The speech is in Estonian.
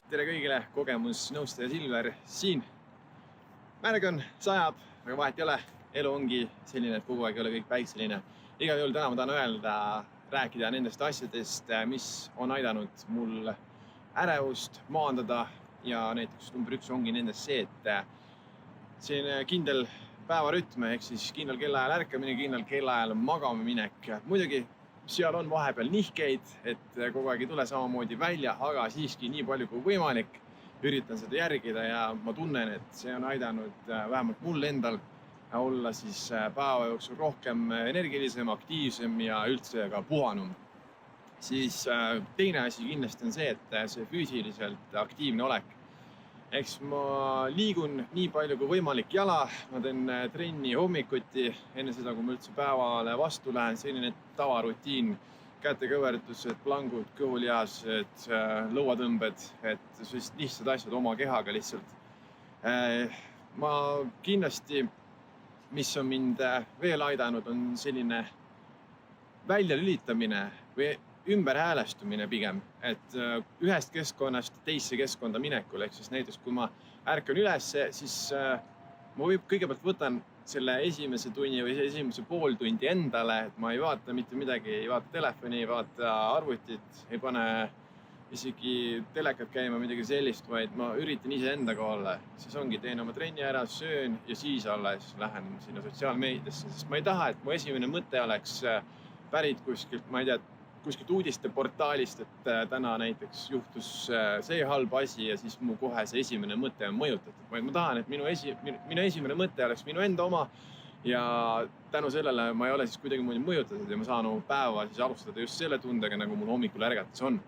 Tere kõigile, kogemusnõustaja Silver siin. Märg on, sajab, aga vahet ei ole. Elu ongi selline, et kogu aeg ei ole kõik päikseline. Igal juhul täna ma tahan öelda, rääkida nendest asjadest, mis on aidanud mul ärevust maandada. Ja näiteks number 1 ongi nendest see, et selline kindel päevarütm, ehk siis kindlal kellaajal ärkamine, kindlal kellaajal magama minek. Muidugi seal on vahepeal nihkeid, et kogu aeg ei tule samamoodi välja, aga siiski nii palju kui võimalik üritan seda järgida ja ma tunnen, et see on aidanud vähemalt mul endal olla siis päeva jooksul rohkem energilisem, aktiivsem ja üldse ka puhanum. Siis teine asi kindlasti on see, et see füüsiliselt aktiivne olek. Eks ma liigun nii palju kui võimalik jala, ma teen trenni hommikuti, enne seda, kui ma üldse päevale vastu lähen, selline tavarutiin, kätekõvertused, plangud, kõhulihased, lõuatõmbed, et lihtsad asjad oma kehaga lihtsalt. Ma kindlasti, mis on mind veel aidanud, on selline väljalülitamine või ümberhäälestumine pigem, et ühest keskkonnast teisse keskkonda minekul, ehk siis näiteks kui ma ärkan üles, siis ma kõigepealt võtan selle esimese tunni või esimese pool tundi endale, et ma ei vaata mitte midagi, ei vaata telefoni, ei vaata arvutit, ei pane isegi telekat käima, midagi sellist, vaid ma üritan ise endaga olla. Siis ongi, teen oma trenni ära, söön ja siis alles lähen sinna sotsiaalmeediasse, sest ma ei taha, et mu esimene mõte oleks pärit kuskilt, ma ei tea, kuskilt uudiste portaalist, et täna näiteks juhtus see halb asi ja siis mu kohe see esimene mõte on mõjutatud. Vaid ma tahan, et minu esimene mõte oleks minu enda oma ja tänu sellele ma ei ole siis kuidagi mõjutatud ja ma saan oma päeva siis alustada just selle tundega, nagu mul hommikul ärgates on.